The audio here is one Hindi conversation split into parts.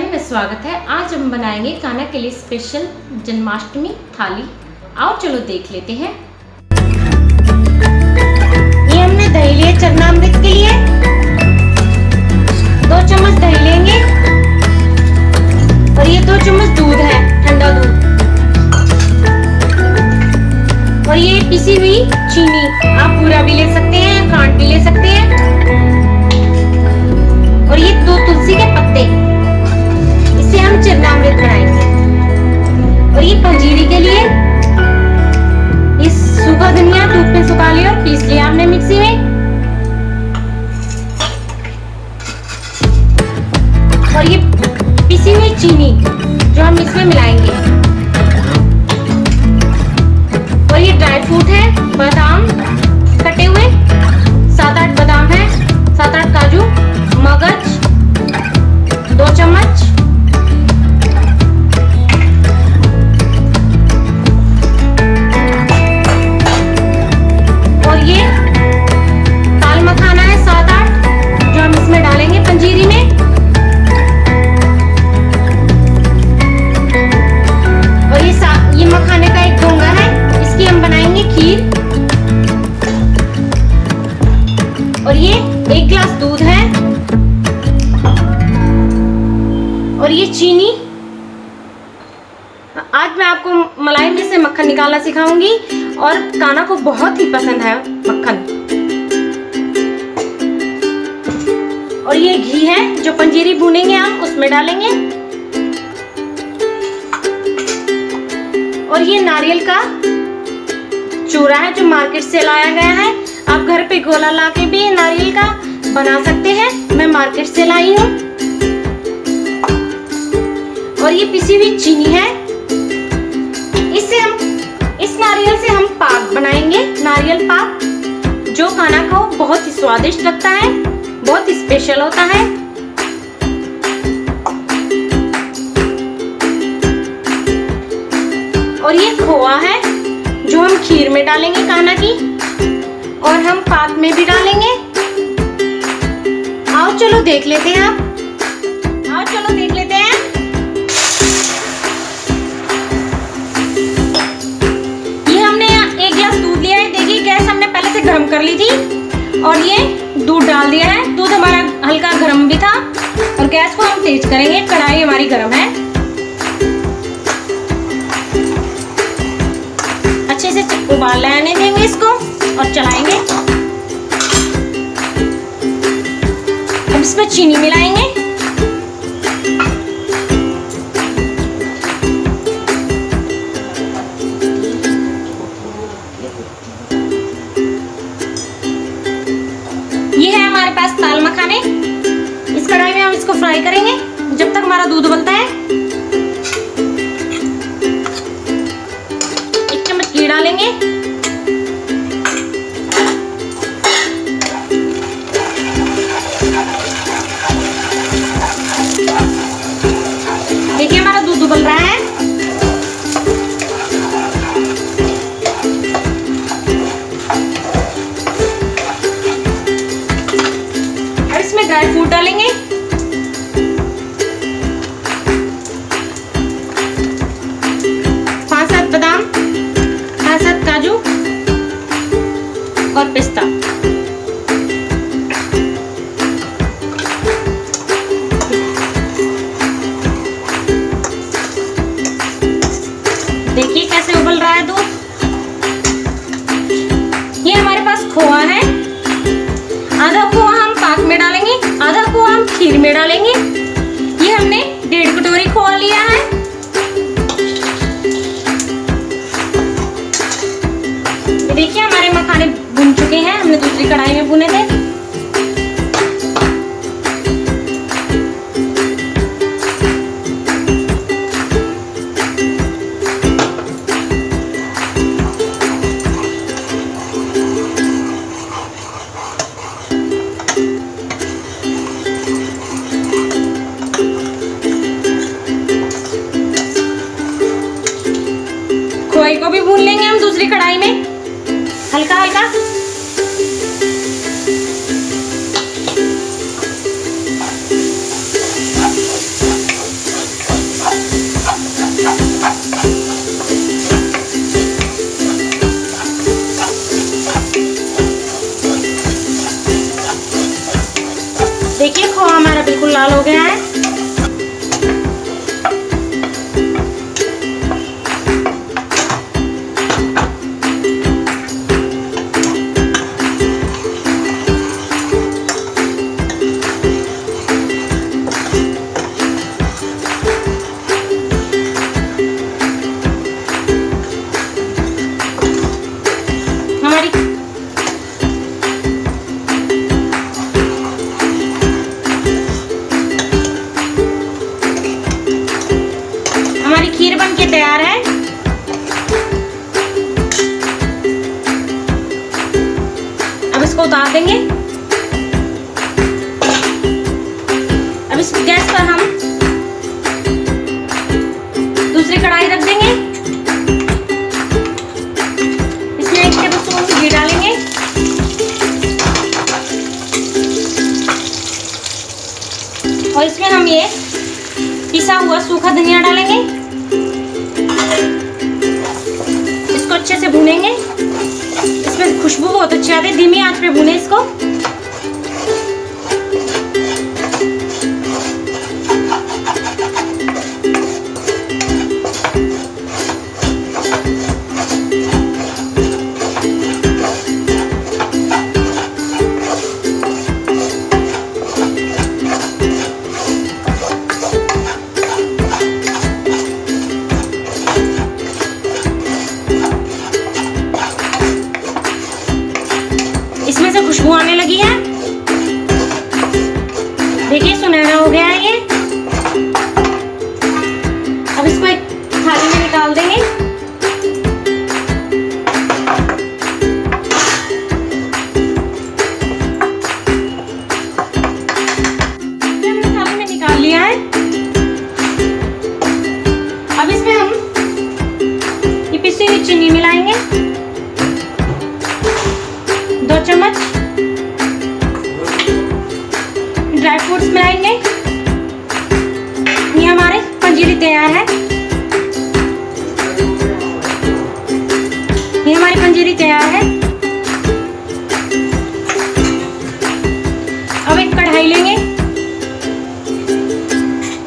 चैनल में स्वागत है। आज हम बनाएंगे कान्हा के लिए स्पेशल जन्माष्टमी थाली। आओ चलो देख लेते हैं। ये हमने दही लिया चरनामृत के लिए। 2 चम्मच दही लेंगे और ये 2 चम्मच दूध है, ठंडा दूध। और ये पिसी हुई चीनी, आप पूरा भी ले सकते हैं, काट भी ले सकते हैं। और ये 2 तुलसी के पत्ते, इससे हम चरनामृत बनाएंगे। और ये पंजीरी के लिए ये सूखा धनिया धूप में सुखा लिया और पीस लिया हमने मिक्सी में। और ये पिसी हुई चीनी जो हम इसमें मिलाएंगे। और ये ड्राई फ्रूट है, बादाम कटे हुए 7-8 बादाम है, 7-8 काजू, मगज 2 चम्मच। और ये ताल मखाना है 7-8 जो हम इसमें डालेंगे पंजीरी में। और ये मखाने का एक डोंगा है, इसकी हम बनाएंगे खीर। और ये 1 गिलास दूध है। और ये चीनी। आज मैं आपको मलाई में से मक्खन निकालना सिखाऊंगी और कान्हा को बहुत ही पसंद है मक्खन। और ये घी है जो पंजीरी भूनेंगे हम उसमें डालेंगे। और ये नारियल का चूरा है जो मार्केट से लाया गया है। आप घर पे गोला ला के भी नारियल का बना सकते हैं, मैं मार्केट से लाई हूँ। और ये पिसी हुई चीनी है, इस नारियल से हम पाक बनाएंगे, नारियल पाक, जो कान्हा को बहुत ही स्वादिष्ट लगता है, बहुत ही स्पेशल होता है। और ये खोआ है जो हम खीर में डालेंगे कान्हा की, और हम पाक में भी डालेंगे। आओ चलो देख लेते हैं। आओ चलो देख लेते हैं। ये हमने 1 गिलास दूध लिया है। देखिए गैस हमने पहले से गर्म कर ली थी और ये दूध डाल दिया है। दूध हमारा हल्का गर्म भी था और गैस को हम तेज करेंगे। कढ़ाई हमारी गर्म है, अच्छे से उबाल लेने देंगे इसको और चलाएंगे। अब इसमें चीनी मिलाएंगे। ये है हमारे पास ताल मखाने। इस कढ़ाई में हम इसको फ्राई करेंगे जब तक हमारा दूध उबलता है। 1 चम्मच घी डालेंगे। देखिए हमारा दूध उबल रहा है। और इसमें ड्राई फ्रूट डालेंगे। पाँच 7 बादाम, 5-7 काजू और पिस्ता। देखिए कैसे उबल रहा है दूध। ये हमारे पास खोआ है। आधा खोआ हम पाक में डालेंगे, आधा खोआ हम खीर में डालेंगे। ये हमने 1.5 कटोरी खोआ लिया है। देखिए हमारे मखाने भुन चुके हैं, हमने दूसरी कढ़ाई में भुने थे। खोए को भी भून लेंगे हम दूसरी कढ़ाई में हल्का हल्का। डाल देंगे। अब इस गैस पर हम दूसरी कढ़ाई रख देंगे। इसमें 1 टेबलस्पून घी डालेंगे। और इसमें हम ये पिसा हुआ सूखा धनिया डालेंगे। इसको अच्छे से भूनेंगे। इसमें खुशबू बहुत अच्छी आती है। धीमी आंच पे भूने इसको। इसमें से खुशबू आने लगी है। देखिए सुनहरा हो गया है ये। अब इसको एक थाली में निकाल देंगे। हमने थाली में निकाल लिया है। अब इसमें हम ये पिसी हुई चीनी मिलाएंगे। 2 चम्मच ड्राई फ्रूट्स मिलाएंगे। ये हमारे पंजीरी तैयार है। ये हमारी पंजीरी तैयार है। अब एक कढ़ाई लेंगे।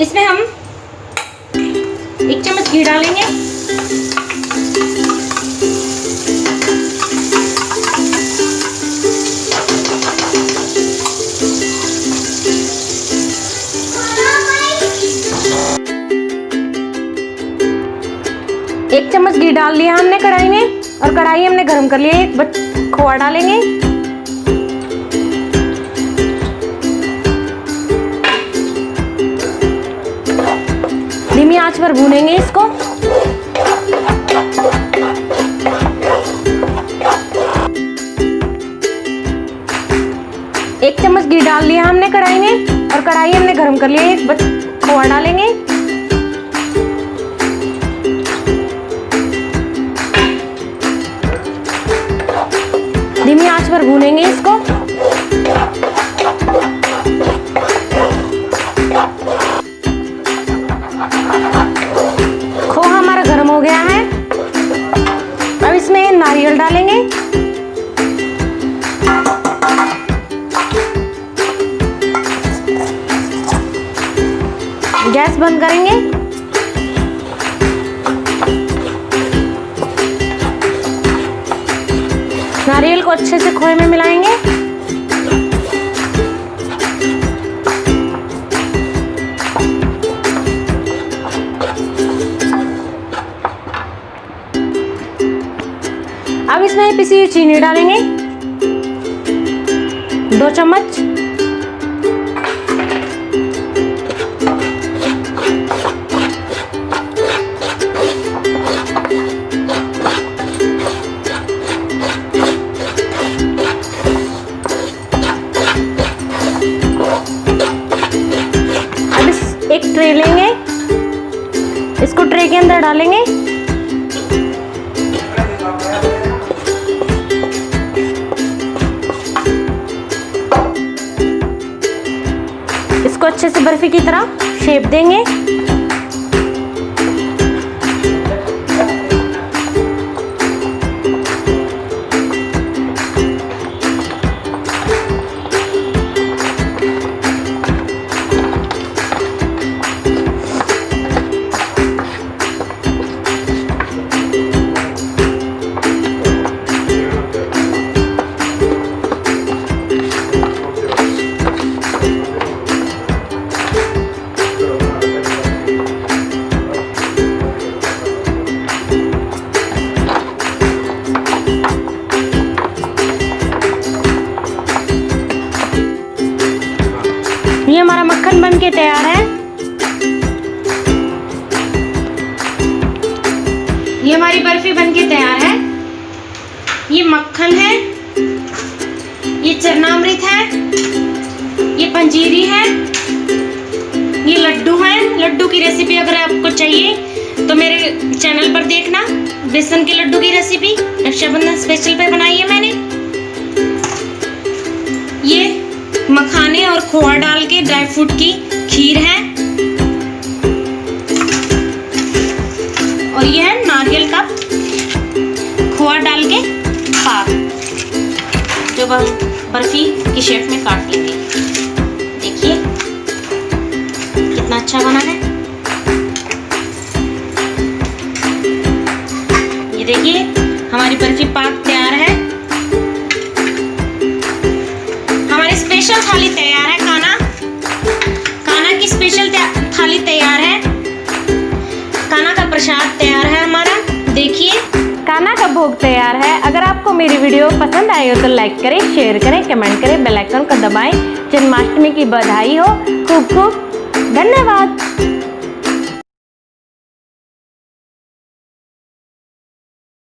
इसमें हम 1 चम्मच घी डालेंगे। एक चम्मच घी डाल लिया हमने कढ़ाई में। और कढ़ाई हमने गरम कर लिया। एक खोआ डालेंगे। धीमी आंच पर भूनेंगे इसको। एक चम्मच घी डाल लिया हमने कढ़ाई में। और कढ़ाई हमने गरम कर लिया। एक खोआ डालेंगे। धीमी आंच पर भूनेंगे इसको। खोआ हमारा गर्म हो गया है। अब इसमें नारियल डालेंगे। गैस बंद करेंगे। नारियल को अच्छे से खोए में मिलाएंगे। अब इसमें पिसी हुई चीनी डालेंगे। 2 चम्मच। एक ट्रे लेंगे। इसको ट्रे के अंदर डालेंगे। इसको अच्छे से बर्फी की तरह शेप देंगे। ये हमारा मक्खन बन के तैयार है। ये हमारी बर्फी बन के तैयार है। ये मक्खन है। ये चरनामृत है, ये पंजीरी है, ये लड्डू है। लड्डू की रेसिपी अगर आपको चाहिए तो मेरे चैनल पर देखना। बेसन के लड्डू की रेसिपी रक्षाबंधन स्पेशल पे बनाई है मैंने। ये मखाने और खोआ डाल के ड्राई फ्रूट की खीर है। और ये है नारियल का खोआ डाल के पाक, जो हम बर्फी की शेप में काट लेंगे। देखिए कितना अच्छा बना है। ये देखिए हमारी बर्फी पाक तैयार है। हमारी स्पेशल थाली तैयार है। काना की स्पेशल थाली तैयार है। काना का प्रसाद तैयार है हमारा। देखिए काना का भोग तैयार है। अगर आपको मेरी वीडियो पसंद आई हो तो लाइक करें, शेयर करें, कमेंट करें, बेल आइकन को दबाएं। जन्माष्टमी की बधाई हो। खूब खूब धन्यवाद।